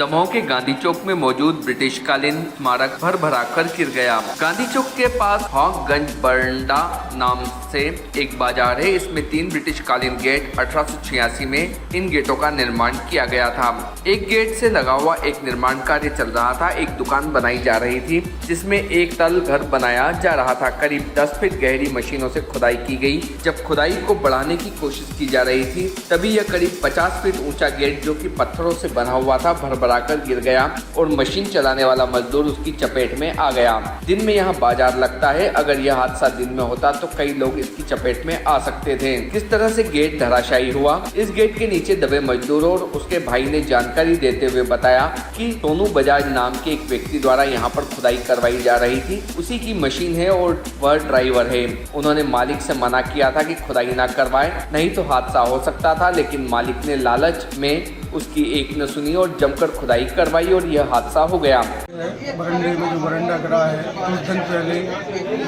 दमोह के गांधी चौक में मौजूद ब्रिटिशकालीन स्मारक भर भरा कर गिर गया। गांधी चौक के पास हॉकगंज बरंडा नाम से एक बाजार है। इसमें 3 ब्रिटिशकालीन गेट 1886 में इन गेटों का निर्माण किया गया था। एक गेट से लगा हुआ एक निर्माण कार्य चल रहा था। एक दुकान बनाई जा रही थी जिसमें एक तल घर बनाया जा रहा था। करीब 10 फीट गहरी मशीनों से खुदाई की गई। जब खुदाई को बढ़ाने की कोशिश की जा रही थी तभी यह करीब 50 फीट ऊंचा गेट जो कि पत्थरों से बना हुआ था भरभराकर गिर गया और मशीन चलाने वाला मजदूर उसकी चपेट में आ गया। दिन में यहाँ बाजार लगता है। अगर यह हादसा दिन में होता तो कई लोग इसकी चपेट में आ सकते थे। किस तरह से गेट धराशायी हुआ, इस गेट के नीचे दबे मजदूरों और उसके भाई ने जानकारी देते हुए बताया कि सोनू बजाज नाम के एक व्यक्ति द्वारा यहाँ पर खुदाई करवाई जा रही थी। उसी की मशीन है और वह ड्राइवर है। उन्होंने मालिक से मना किया था कि खुदाई ना करवाए, नहीं तो हादसा हो सकता था, लेकिन मालिक ने लालच में उसकी एक न सुनी और जमकर खुदाई करवाई और यह हादसा हो गया। बरंडे में जो बरंडा गिरा है, कुछ दिन पहले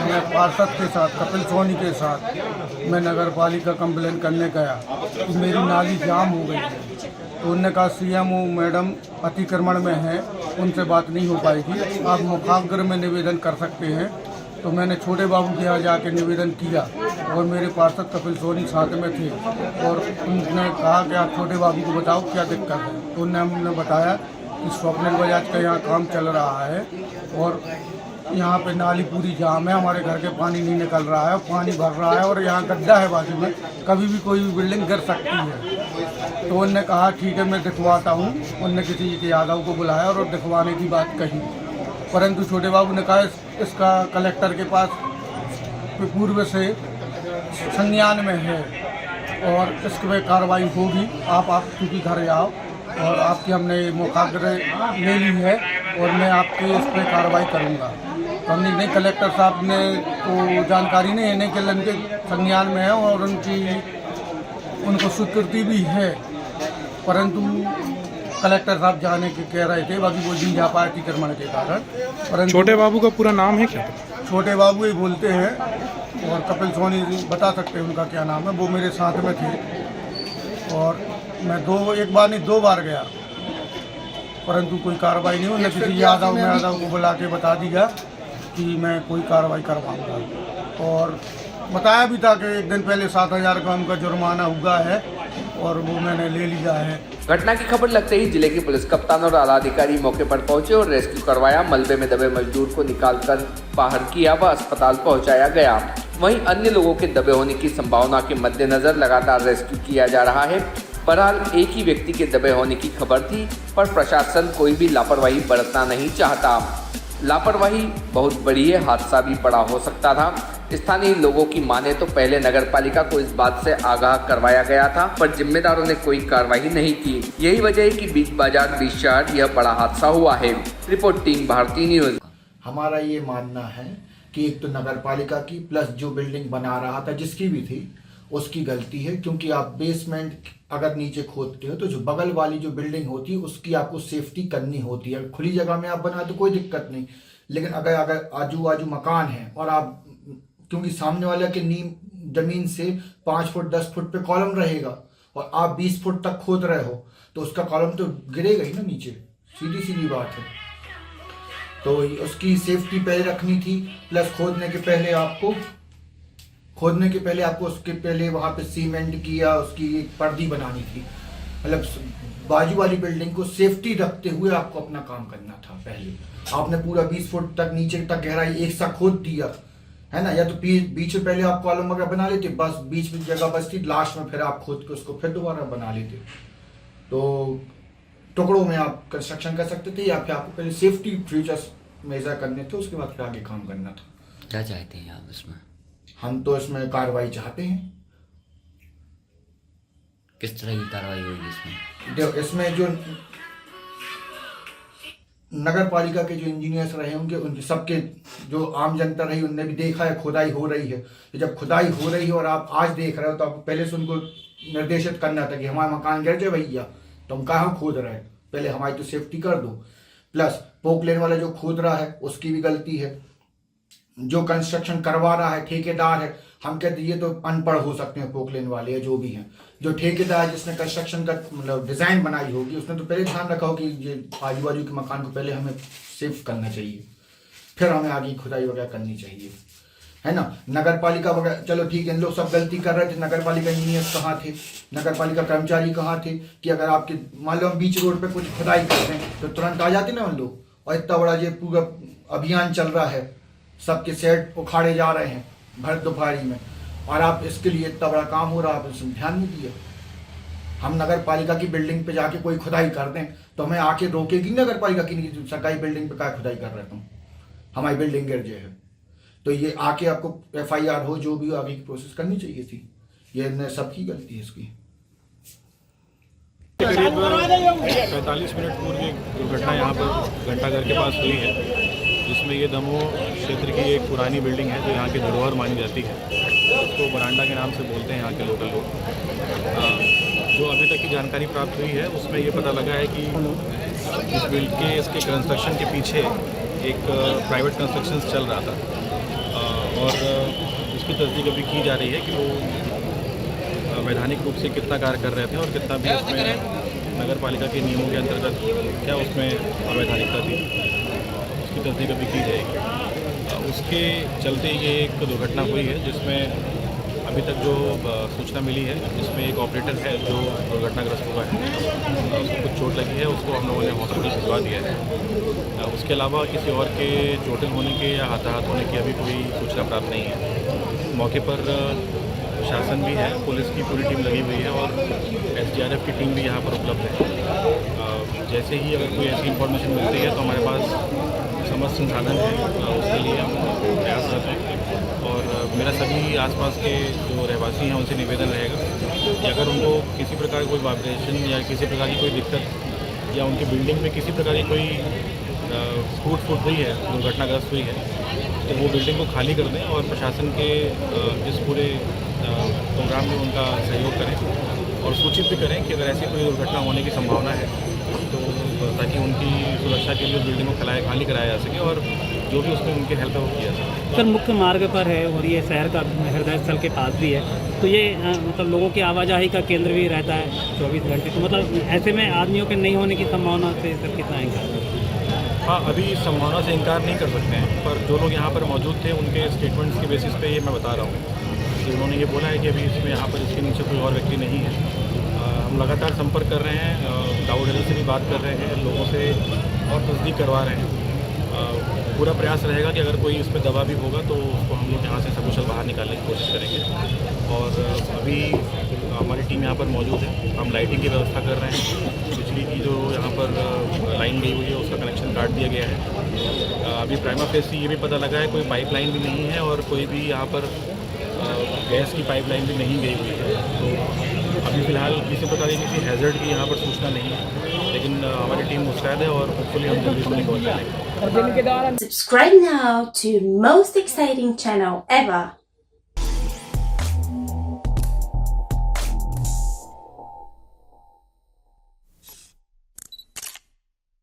मैं पार्षद के साथ, कपिल सोनी के साथ मैं नगर पालिका कंप्लेन करने गया कि मेरी नाली जाम हो गई है। तो उन्होंने कहा सीएमओ मैडम अतिक्रमण में है, उनसे बात नहीं हो पाएगी, आप मुखाग्र में निवेदन कर सकते हैं। तो मैंने छोटे बाबू के यहाँ जाके निवेदन किया और मेरे पार्षद कपिल सोनी साथ में थे और उन्होंने कहा कि आप छोटे बाबू को बताओ क्या दिक्कत है। तो उन्होंने बताया कि स्वप्निल बजाज का यहाँ काम चल रहा है और यहाँ पे नाली पूरी जाम है, हमारे घर के पानी नहीं निकल रहा है, पानी भर रहा है और यहाँ गड्ढा है बाजू में, कभी भी कोई भी बिल्डिंग गिर सकती है। तो उन्होंने कहा ठीक है मैं दिखवाता हूँ। उनने किसी के यादव को बुलाया और दिखवाने की बात कही, परंतु छोटे बाबू ने कहा इसका कलेक्टर के पास पूर्व से संज्ञान में है और इस पर कार्रवाई होगी। आप क्योंकि घर आओ और आपकी हमने मुखाग्र ले ली है और मैं आपके इस पर कार्रवाई करूँगा। तो हमने नहीं, कलेक्टर साहब ने तो जानकारी नहीं है, नहीं कि उनके संज्ञान में है और उनको स्वीकृति भी है, परंतु कलेक्टर साहब जाने के कह रहे थे, बाकी वो नहीं जा पाए अतिक्रमण के कारण। छोटे बाबू का पूरा नाम है क्या? छोटे बाबू ही बोलते हैं और कपिल सोनी बता सकते हैं उनका क्या नाम है। वो मेरे साथ में थे और मैं एक बार नहीं 2 बार गया, परंतु कोई कार्रवाई नहीं। उन्होंने किसी यादव को बुला के बता दिया कि मैं कोई कार्रवाई करवाऊँगा और बताया भी था कि एक दिन पहले 7,000 का उनका जुर्माना हुआ है और वो मैंने ले लिया है। घटना की खबर लगते ही जिले के पुलिस कप्तान और आला अधिकारी मौके पर पहुंचे और रेस्क्यू करवाया। मलबे में दबे मजदूर को निकालकर बाहर किया व अस्पताल पहुंचाया गया। वहीं अन्य लोगों के दबे होने की संभावना के मद्देनजर लगातार रेस्क्यू किया जा रहा है। बहरहाल एक ही व्यक्ति के दबे होने की खबर थी, पर प्रशासन कोई भी लापरवाही बरतना नहीं चाहता। लापरवाही बहुत बड़ी है, हादसा भी बड़ा हो सकता था। स्थानीय लोगों की माने तो पहले नगरपालिका को इस बात से आगाह करवाया गया था, पर जिम्मेदारों ने कोई कार्रवाई नहीं की। यही वजह है कि बीच बाजार डिस्चार्ज यह बड़ा हादसा हुआ है। रिपोर्ट टीम भारतीय न्यूज। हमारा ये मानना है कि एक तो नगरपालिका की प्लस जो बिल्डिंग बना रहा था जिसकी भी थी उसकी गलती है, क्योंकि आप बेसमेंट अगर नीचे खोदते हो तो जो बगल वाली जो बिल्डिंग होती है उसकी आपको सेफ्टी करनी होती है। खुली जगह में आप बनाए तो कोई दिक्कत नहीं, लेकिन अगर आजू बाजू मकान है और आप, क्योंकि सामने वाले के नींव जमीन से 5 फुट 10 फुट पे कॉलम रहेगा और आप 20 फुट तक खोद रहे हो तो उसका कॉलम तो गिरेगा ही ना नीचे, सीधी सीधी बात है। तो उसकी सेफ्टी पहले रखनी थी, प्लस खोदने के पहले आपको उसके पहले वहाँ पे सीमेंट की या उसकी एक पर्दी बनानी थी। मतलब बाजू वाली बिल्डिंग को सेफ्टी रखते हुए आपको अपना काम करना था। पहले आपने पूरा 20 फुट तक नीचे तक गहराई एक साथ खोद दिया है ना, या तो बीच में पहले आप कॉलम वगैरह बना लेते, बस बीच में जगह बचती, लास्ट में फिर आप खोद के उसको फिर दोबारा बना लेते। तो टुकड़ों में आप कंस्ट्रक्शन कर सकते थे, या फिर आपको पहले सेफ्टी फीचर्स मेजर करने थे, उसके बाद फिर आगे काम करना था। क्या चाहते हैं आप इसमें? हम तो इसमें कार्रवाई चाहते हैं। किस तरह की कार्रवाई होगी इसमें? इसमें जो नगर पालिका के जो इंजीनियर्स रहे होंगे उनके सबके जो आम जनता रही उनने भी देखा है खुदाई हो रही है। तो जब खुदाई हो रही है और आप आज देख रहे हो तो आपको पहले से उनको निर्देशित करना था कि हमारा मकान गिर जाए भैया, तो हम कहाँ खोद रहे हैं, पहले हमारी तो सेफ्टी कर दो। प्लस पोकलेन वाला जो खोद रहा है उसकी भी गलती है, जो कंस्ट्रक्शन करवा रहा है ठेकेदार है, हम कहते ये तो अनपढ़ हो सकते हैं पोकलेन वाले या जो भी हैं। जो ठेकेदार जिसने कंस्ट्रक्शन का मतलब डिज़ाइन बनाई होगी उसने तो पहले ध्यान रखा हो कि ये आजू बाजू के मकान को पहले हमें शिफ्ट करना चाहिए, फिर हमें आगे खुदाई वगैरह करनी चाहिए, है ना। नगर पालिका वगैरह चलो ठीक है, इन लोग सब गलती कर रहे थे। नगर पालिका इंजीनियर कहाँ थे, नगर पालिका कर्मचारी कहाँ थे कि अगर आपके मान लो हम बीच रोड पे कुछ खुदाई करते हैं तो तुरंत आ जाते ना उन लोग। और इतना बड़ा ये पूरा अभियान चल रहा है, सबके सेट उखाड़े जा रहे हैं भर दोपहरी में, और आप इसके लिए इतना बड़ा काम हो रहा है, आप इसमें ध्यान नहीं दिए। हम नगर पालिका की बिल्डिंग पे जाके कोई खुदाई कर दें तो हमें आके रोकेगी नगर पालिका की, नहीं सरकारी बिल्डिंग पे क्या खुदाई कर रहे तुम, हमारी बिल्डिंग गिर जाए है। तो ये आके आपको FIR हो जो भी हो आगे की प्रोसेस करनी चाहिए थी। ये सबकी गलती है इसकी। करीब 45 मिनट पूर्व एक दुर्घटना यहाँ पर घंटाघर के पास हुई है, जिसमें ये दमोह क्षेत्र की एक पुरानी बिल्डिंग है जो यहाँ की धरोहर मानी जाती है, उसको बरांडा के नाम से बोलते हैं यहाँ के लोकल लोग। जो अभी तक की जानकारी प्राप्त हुई है उसमें ये पता लगा है कि इस बिल्ड के इसके कंस्ट्रक्शन के पीछे एक प्राइवेट कंस्ट्रक्शन चल रहा था, और इसकी तस्दीक अभी की जा रही है कि वो वैधानिक रूप से कितना कार्य कर रहे थे और कितना भी उसमें नगर पालिका के नियमों के अंतर्गत क्या उसमें अवैधानिकता थी, उसकी तस्दीक अभी की जाएगी। उसके चलते ये एक दुर्घटना हुई है जिसमें अभी तक जो सूचना मिली है इसमें एक ऑपरेटर है जो दुर्घटनाग्रस्त हुआ है, उसको कुछ चोट लगी है, उसको हम लोगों ने हॉस्पिटल भिजवा दिया है। उसके अलावा किसी और के चोटिल होने के या हताहत होने की अभी कोई सूचना प्राप्त नहीं है। मौके पर प्रशासन भी है, पुलिस की पूरी टीम लगी हुई है और SDRF की टीम भी यहाँ पर उपलब्ध है। जैसे ही अगर कोई ऐसी इन्फॉर्मेशन मिलती है तो हमारे पास समस्त संसाधन है, उसके लिए हम प्रयासरत हैं। और मेरा सभी आसपास के जो रहवासी हैं उनसे निवेदन रहेगा कि अगर उनको किसी प्रकार की कोई वाइब्रेशन या किसी प्रकार की कोई दिक्कत या उनकी बिल्डिंग में किसी प्रकार की कोई फूट हुई है, दुर्घटनाग्रस्त हुई है, तो वो बिल्डिंग को खाली कर दें और प्रशासन के इस पूरे प्रोग्राम में उनका सहयोग करें और सूचित भी करें कि अगर ऐसी कोई दुर्घटना होने की संभावना है तो ताकि उनकी सुरक्षा के लिए उस बिल्डिंग को खाली कराया जा सके और जो भी उसमें उनकी हेल्प है वो किया जाए। सर मुख्य मार्ग पर है और ये शहर का हृदय स्थल के पास भी है, तो ये मतलब लोगों की आवाजाही का केंद्र भी रहता है 24 घंटे, तो मतलब ऐसे में आदमियों के नहीं होने की संभावना से सर कितना इनकार? हाँ, अभी इस संभावना से इनकार नहीं कर सकते हैं, पर जो लोग यहाँ पर मौजूद थे उनके स्टेटमेंट्स के बेसिस पे ये मैं बता रहा हूँ कि उन्होंने ये बोला है कि अभी इसमें यहाँ पर इसके नीचे कोई और व्यक्ति नहीं है। हम लगातार संपर्क कर रहे हैं, दाऊद अली से भी बात कर रहे हैं, लोगों से और तस्दीक करवा रहे हैं। पूरा प्रयास रहेगा कि अगर कोई इसमें दवा भी होगा तो उसको हम लोग यहाँ से सकुशल बाहर निकालने की कोशिश करेंगे। और अभी हमारी टीम यहाँ पर मौजूद है, हम लाइटिंग की व्यवस्था कर रहे हैं। बिजली की जो यहाँ पर लाइन गई हुई है उसका कनेक्शन काट दिया गया है। अभी प्राइमा फेस से ये भी पता लगा है कोई पाइपलाइन भी नहीं है और कोई भी यहाँ पर गैस की पाइपलाइन भी नहीं गई हुई है। तो अभी फ़िलहाल किसी प्रकार की किसी हैज़र्ड की यहाँ पर सूचना नहीं है, लेकिन हमारी टीम मुस्तैद है और होपफुली हम जल्दी से रिकवर करेंगे। Subscribe now to most exciting channel ever.